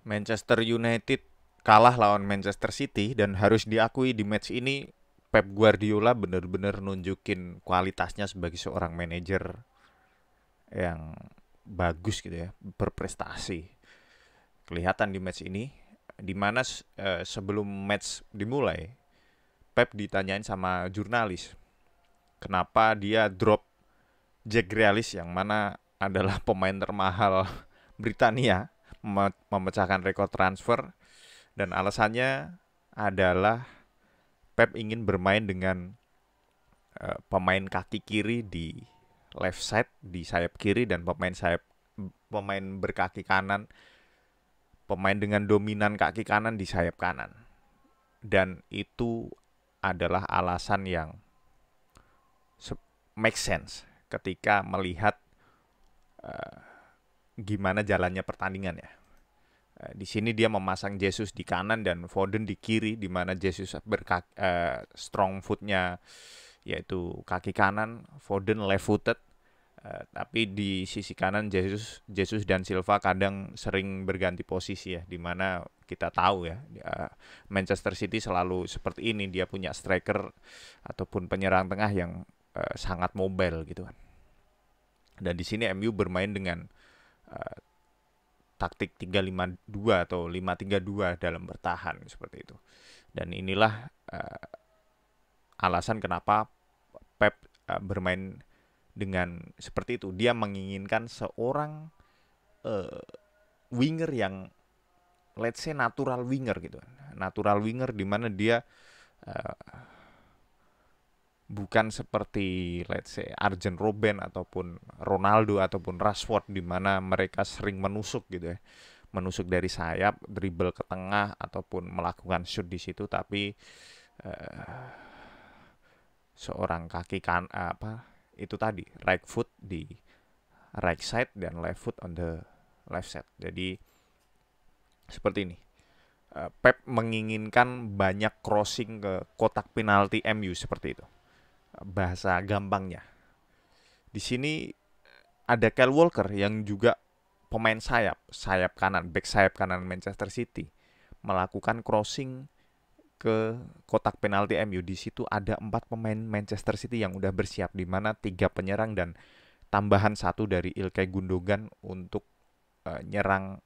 Manchester United kalah lawan Manchester City dan harus diakui di match ini Pep Guardiola benar-benar nunjukin kualitasnya sebagai seorang manajer yang bagus gitu ya, berprestasi. Kelihatan di match ini di mana sebelum match dimulai Pep ditanyain sama jurnalis kenapa dia drop Jack Grealish yang mana adalah pemain termahal Britania memecahkan rekor transfer dan alasannya adalah Pep ingin bermain dengan pemain kaki kiri di left side di sayap kiri dan pemain berkaki kanan, pemain dengan dominan kaki kanan di sayap kanan. Dan itu adalah alasan yang make sense ketika melihat uh, gimana jalannya pertandingan ya. Di sini dia memasang Jesus di kanan dan Foden di kiri, di mana Jesus strong footnya yaitu kaki kanan, Foden left footed. Tapi di sisi kanan Jesus dan Silva kadang sering berganti posisi ya, di mana kita tahu ya Manchester City selalu seperti ini, dia punya striker ataupun penyerang tengah yang sangat mobile gitu kan. Dan di sini MU bermain dengan uh, taktik 3-5-2 atau 5-3-2 dalam bertahan seperti itu. Dan inilah alasan kenapa Pep bermain dengan seperti itu. Dia menginginkan seorang uh, winger yang let's say natural winger gitu. Natural winger di mana dia uh, bukan seperti let's say Arjen Robben ataupun Ronaldo ataupun Rashford di mana mereka sering menusuk gitu ya. Menusuk dari sayap, dribble ke tengah ataupun melakukan shoot di situ, tapi uh, seorang kaki kan apa itu tadi right foot di right side dan left foot on the left side. Jadi seperti ini. Pep menginginkan banyak crossing ke kotak penalti MU seperti itu. Bahasa gampangnya. Di sini ada Kyle Walker yang juga pemain sayap kanan, back sayap kanan Manchester City melakukan crossing ke kotak penalti MU. Di situ ada 4 pemain Manchester City yang udah bersiap, di mana 3 penyerang dan tambahan satu dari Ilkay Gundogan untuk nyerang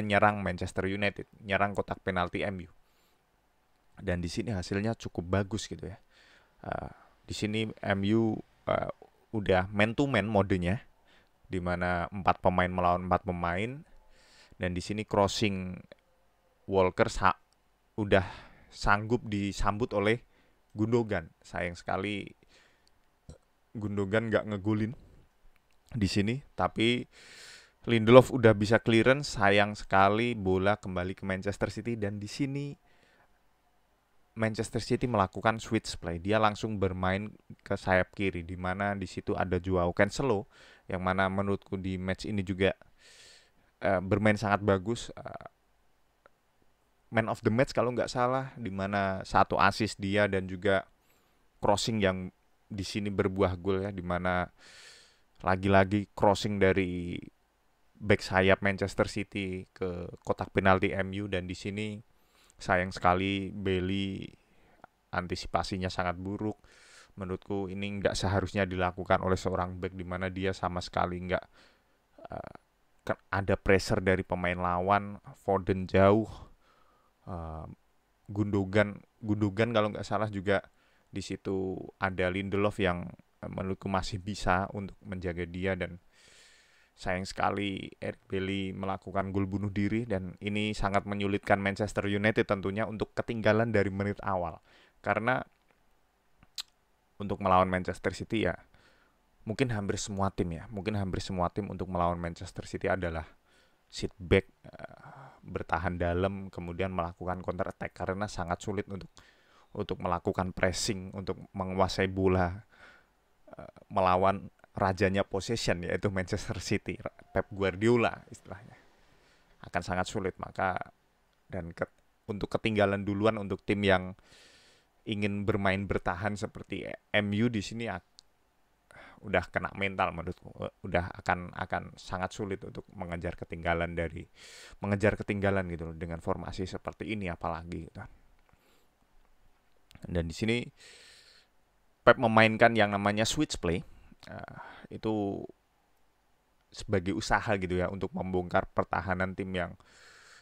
nyerang Manchester United, nyerang kotak penalti MU. Dan di sini hasilnya cukup bagus gitu ya. Uh, di sini MU udah man to man modenya, di mana 4 pemain melawan 4 pemain, dan di sini crossing Walker udah sanggup disambut oleh Gundogan. Sayang sekali Gundogan nggak ngegulin di sini, tapi Lindelof udah bisa clearance. Sayang sekali bola kembali ke Manchester City dan di sini Manchester City melakukan switch play. Dia langsung bermain ke sayap kiri, di mana di situ ada Joao Cancelo yang mana menurutku di match ini juga bermain sangat bagus. Man of the match kalau nggak salah, di mana 1 assist dia dan juga crossing yang di sini berbuah gol ya, di mana lagi-lagi crossing dari back sayap Manchester City ke kotak penalti MU. Dan di sini sayang sekali Bailey antisipasinya sangat buruk. Menurutku ini nggak seharusnya dilakukan oleh seorang back, di mana dia sama sekali nggak uh, ada pressure dari pemain lawan. Foden jauh, uh, Gundogan kalau nggak salah juga di situ ada Lindelof yang menurutku masih bisa untuk menjaga dia. Dan sayang sekali Eric Bailly melakukan gol bunuh diri, dan ini sangat menyulitkan Manchester United tentunya untuk ketinggalan dari menit awal. Karena untuk melawan Manchester City ya, mungkin hampir semua tim untuk melawan Manchester City adalah sit back, bertahan dalam, kemudian melakukan counter attack karena sangat sulit untuk melakukan pressing, untuk menguasai bola, melawan rajanya possession yaitu Manchester City, Pep Guardiola istilahnya. Akan sangat sulit, maka dan untuk ketinggalan duluan untuk tim yang ingin bermain bertahan seperti MU di sini udah kena mental menurutku. Udah akan sangat sulit untuk mengejar ketinggalan gitu loh dengan formasi seperti ini apalagi gitu. Dan di sini Pep memainkan yang namanya switch play. Itu sebagai usaha gitu ya untuk membongkar pertahanan tim yang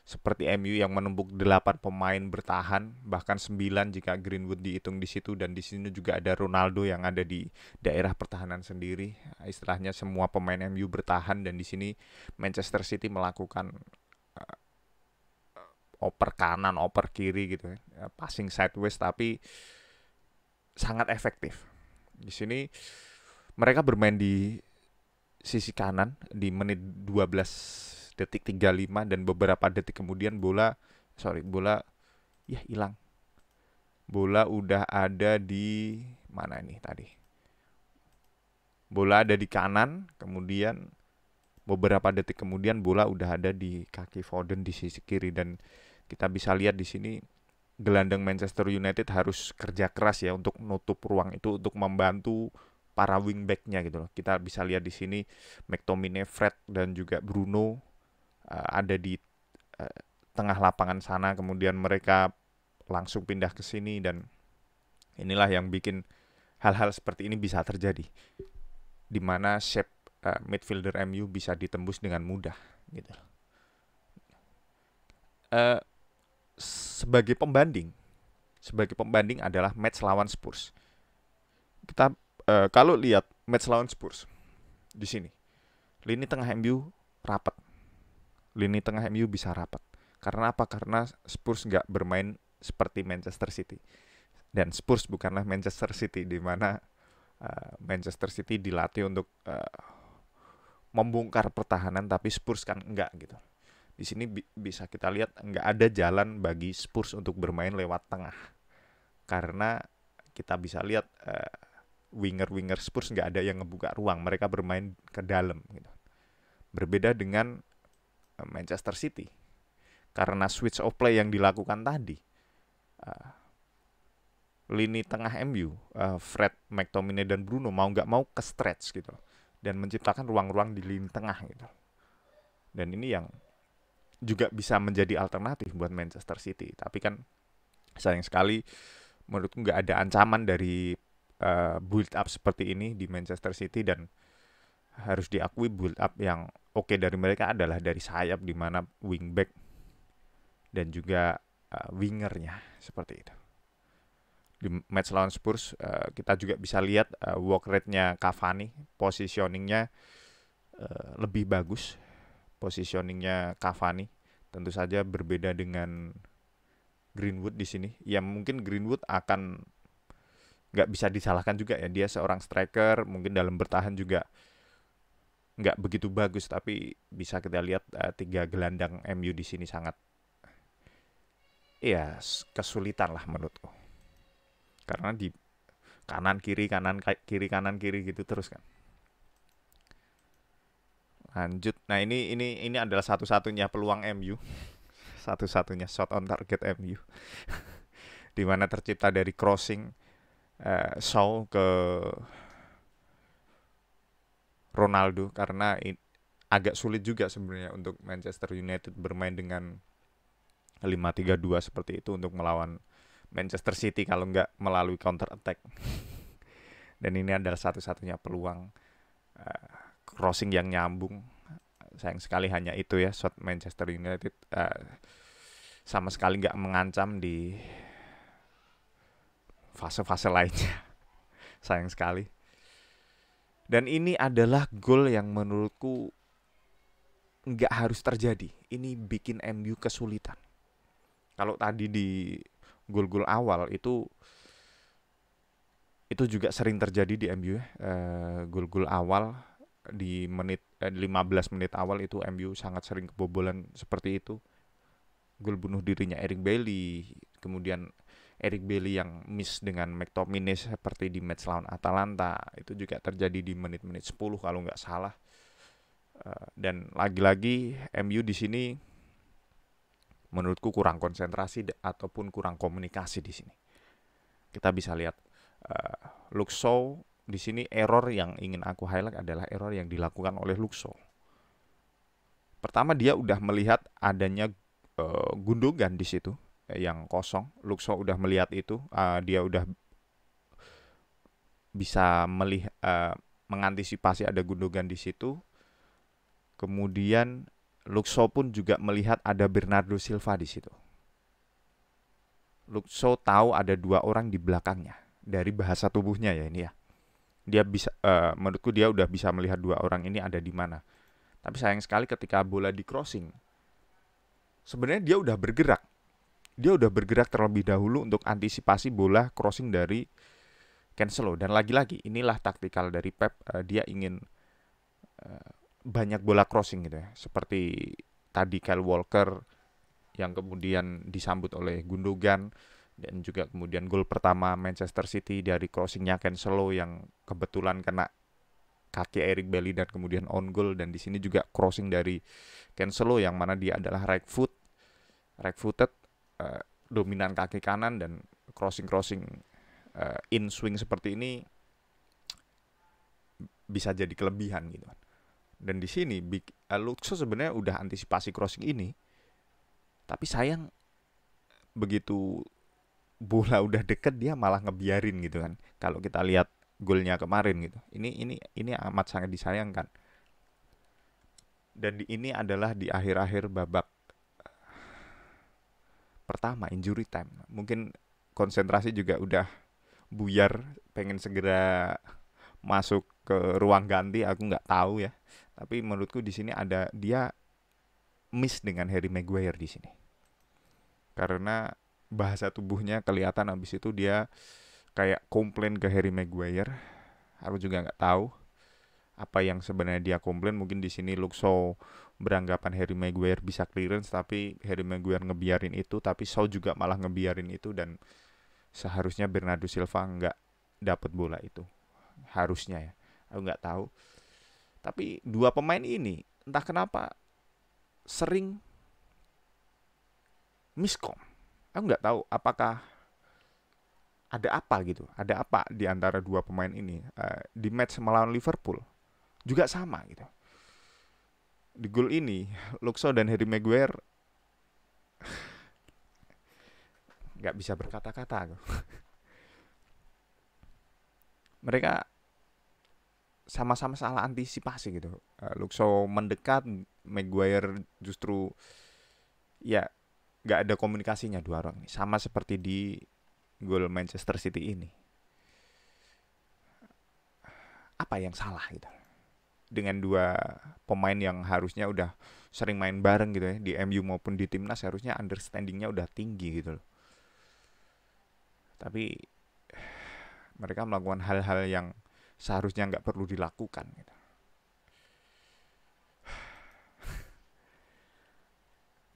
seperti MU yang menumpuk 8 pemain bertahan, bahkan 9 jika Greenwood dihitung di situ, dan di sini juga ada Ronaldo yang ada di daerah pertahanan sendiri. Istilahnya semua pemain MU bertahan, dan di sini Manchester City melakukan oper kanan, oper kiri gitu ya. Passing sideways tapi sangat efektif. Di sini mereka bermain di sisi kanan di menit 12 detik 35, dan beberapa detik kemudian bola ya hilang. Bola udah ada di mana ini tadi? Bola ada di kanan, kemudian beberapa detik kemudian bola udah ada di kaki Foden di sisi kiri, dan kita bisa lihat di sini gelandang Manchester United harus kerja keras ya untuk menutup ruang itu, untuk membantu para wingback-nya gitu loh. Kita bisa lihat di sini McTominay, Fred dan juga Bruno ada di tengah lapangan sana, kemudian mereka langsung pindah ke sini, dan inilah yang bikin hal-hal seperti ini bisa terjadi, di mana shape midfielder MU bisa ditembus dengan mudah gitu. Sebagai pembanding adalah match lawan Spurs. Kita kalau lihat match lawan Spurs di sini, lini tengah MU rapat. Lini tengah MU bisa rapat. Karena apa? Karena Spurs nggak bermain seperti Manchester City. Dan Spurs bukanlah Manchester City, di mana Manchester City dilatih untuk membongkar pertahanan, tapi Spurs kan enggak gitu. Di sini bisa kita lihat enggak ada jalan bagi Spurs untuk bermain lewat tengah. Karena kita bisa lihat winger-winger Spurs enggak ada yang ngebuka ruang, mereka bermain ke dalam gitu. Berbeda dengan Manchester City. Karena switch of play yang dilakukan tadi, lini tengah MU, Fred, McTominay dan Bruno mau nggak mau ke stretch gitu, dan menciptakan ruang-ruang di lini tengah gitu. Dan ini yang juga bisa menjadi alternatif buat Manchester City. Tapi kan sayang sekali menurutku nggak ada ancaman dari build up seperti ini di Manchester City, dan harus diakui build up yang oke dari mereka adalah dari sayap, di mana wingback dan juga wingernya seperti itu. Di match lawan Spurs kita juga bisa lihat work rate-nya Cavani, positioning-nya lebih bagus. Positioning-nya Cavani tentu saja berbeda dengan Greenwood di sini. Ya mungkin Greenwood akan nggak bisa disalahkan juga ya, dia seorang striker, mungkin dalam bertahan juga nggak begitu bagus, tapi bisa kita lihat tiga gelandang MU di sini sangat ya kesulitan lah menurutku. Karena di kanan kiri gitu terus kan. Lanjut. Nah, ini adalah satu-satunya peluang MU. Satu-satunya shot on target MU. Di mana tercipta dari crossing Shaw ke Ronaldo, karena agak sulit juga sebenarnya untuk Manchester United bermain dengan 5-3-2 seperti itu untuk melawan Manchester City kalau nggak melalui counter attack. Dan ini adalah satu-satunya peluang crossing yang nyambung. Sayang sekali hanya itu ya, shot Manchester United sama sekali nggak mengancam di fase-fase lainnya. Sayang sekali. Dan ini adalah gol yang menurutku nggak harus terjadi. Ini bikin MU kesulitan. Kalau tadi di gol-gol awal itu juga sering terjadi di MU ya. Gol-gol awal di 15 menit awal itu MU sangat sering kebobolan seperti itu. Gol bunuh dirinya Eric Bailly, kemudian Eric Bailly yang miss dengan McTominay seperti di match lawan Atalanta, itu juga terjadi di menit-menit 10 kalau nggak salah. Dan lagi-lagi MU di sini menurutku kurang konsentrasi ataupun kurang komunikasi di sini. Kita bisa lihat Luke Shaw Di sini error yang ingin aku highlight adalah error yang dilakukan oleh Luxo. Pertama, dia udah melihat adanya Gundogan di situ yang kosong. Luxo udah melihat itu, dia udah bisa melihat, mengantisipasi ada Gundogan di situ. Kemudian Luxo pun juga melihat ada Bernardo Silva di situ. Luxo tahu ada dua orang di belakangnya dari bahasa tubuhnya ya ini ya. Dia bisa, menurutku dia udah bisa melihat dua orang ini ada di mana. Tapi sayang sekali ketika bola di crossing, sebenarnya dia udah bergerak. Dia udah bergerak terlebih dahulu untuk antisipasi bola crossing dari Cancelo. Dan lagi-lagi inilah taktikal dari Pep. Dia ingin banyak bola crossing gitu ya. Seperti tadi Kyle Walker yang kemudian disambut oleh Gundogan, dan juga kemudian gol pertama Manchester City dari crossingnya Cancelo yang kebetulan kena kaki Eric Bailly dan kemudian on goal. Dan di sini juga crossing dari Cancelo yang mana dia adalah right footed, dominan kaki kanan, dan crossing in swing seperti ini bisa jadi kelebihan gitu. Dan di sini Luxo sebenarnya udah antisipasi crossing ini, tapi sayang begitu bola udah deket dia malah ngebiarin gitu kan. Kalau kita lihat golnya kemarin gitu, ini amat sangat disayangkan. Dan ini adalah di akhir-akhir babak pertama, injury time. Mungkin konsentrasi juga udah buyar, pengen segera masuk ke ruang ganti, aku nggak tahu ya. Tapi menurutku di sini ada dia miss dengan Harry Maguire di sini. Karena bahasa tubuhnya kelihatan habis itu dia kayak komplain ke Harry Maguire. Aku juga nggak tahu apa yang sebenarnya dia komplain. Mungkin di sini Luxo beranggapan Harry Maguire bisa clearance, tapi Harry Maguire ngebiarin itu, tapi Shaw juga malah ngebiarin itu, dan seharusnya Bernardo Silva nggak dapat bola itu. Harusnya ya. Aku nggak tahu. Tapi dua pemain ini entah kenapa sering miskom. Aku nggak tahu apakah ada apa gitu. Ada apa di antara dua pemain ini. Di match melawan Liverpool juga sama gitu. Di gol ini Luxo dan Harry Maguire nggak bisa berkata-kata. Mereka sama-sama salah antisipasi gitu. Luxo mendekat, Maguire justru ya nggak ada komunikasinya dua orang ini. Sama seperti di gol Manchester City ini. Apa yang salah gitu dengan dua pemain yang harusnya udah sering main bareng gitu ya, di MU maupun di timnas, harusnya understandingnya udah tinggi gitu loh. Tapi mereka melakukan hal-hal yang seharusnya nggak perlu dilakukan gitu.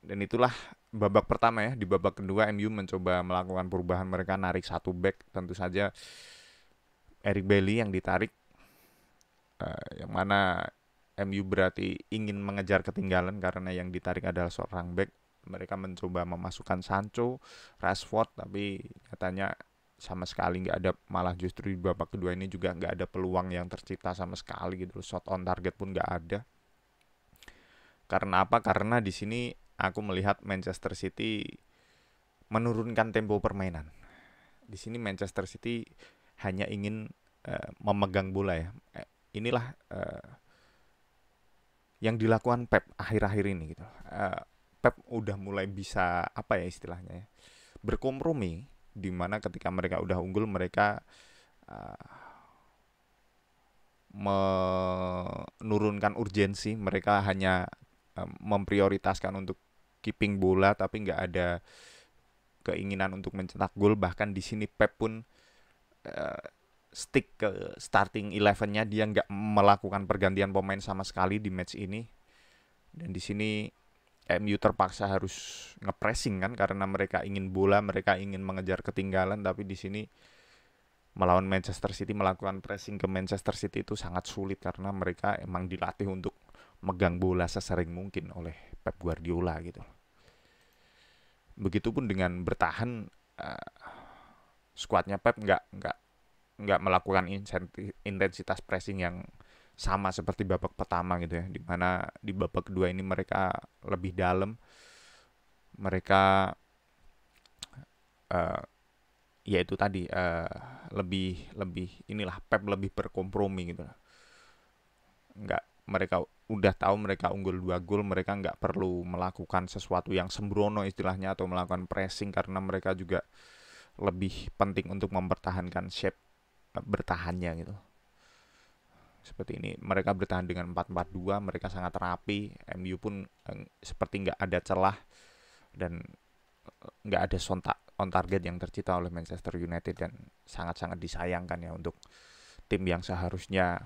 Dan itulah babak pertama ya. Di babak kedua MU mencoba melakukan perubahan, mereka narik satu back. Tentu saja Eric Bailly yang ditarik, yang mana MU berarti ingin mengejar ketinggalan karena yang ditarik adalah seorang back. Mereka mencoba memasukkan Sancho, Rashford, tapi katanya sama sekali nggak ada. Malah justru di babak kedua ini juga nggak ada peluang yang tercipta sama sekali gitu. Shot on target pun nggak ada. Karena apa? Karena di sini aku melihat Manchester City menurunkan tempo permainan. Di sini Manchester City hanya ingin memegang bola ya. Inilah yang dilakukan Pep akhir-akhir ini gitu. Pep udah mulai bisa apa ya istilahnya ya, berkompromi, di mana ketika mereka udah unggul mereka menurunkan urgensi, mereka hanya memprioritaskan untuk keeping bola tapi nggak ada keinginan untuk mencetak gol. Bahkan di sini Pep pun stick ke starting 11-nya, dia nggak melakukan pergantian pemain sama sekali di match ini. Dan di sini MU terpaksa harus ngepressing kan, karena mereka ingin bola, mereka ingin mengejar ketinggalan. Tapi di sini melawan Manchester City, melakukan pressing ke Manchester City itu sangat sulit karena mereka emang dilatih untuk megang bola sesering mungkin oleh Pep Guardiola gitu. Begitupun dengan bertahan, skuadnya Pep nggak nggak melakukan intensitas pressing yang sama seperti babak pertama gitu ya, dimana di babak kedua ini mereka lebih dalam, mereka eh, ya itu tadi lebih lebih inilah Pep lebih berkompromi gitu, nggak, mereka udah tahu mereka unggul 2 gol, mereka nggak perlu melakukan sesuatu yang sembrono istilahnya atau melakukan pressing karena mereka juga lebih penting untuk mempertahankan shape bertahannya gitu. Seperti ini mereka bertahan dengan 4-4-2, mereka sangat rapi, MU pun seperti nggak ada celah dan nggak ada on target yang tercipta oleh Manchester United, dan sangat-sangat disayangkan ya untuk tim yang seharusnya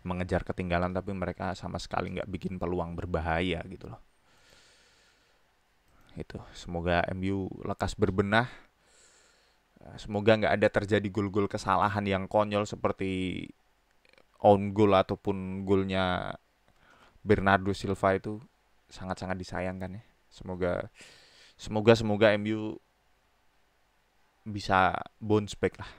mengejar ketinggalan tapi mereka sama sekali nggak bikin peluang berbahaya gitu loh. Itu semoga MU lekas berbenah, semoga nggak ada terjadi gol-gol kesalahan yang konyol seperti own goal ataupun golnya Bernardo Silva, itu sangat-sangat disayangkan ya. Semoga MU bisa bounce back lah.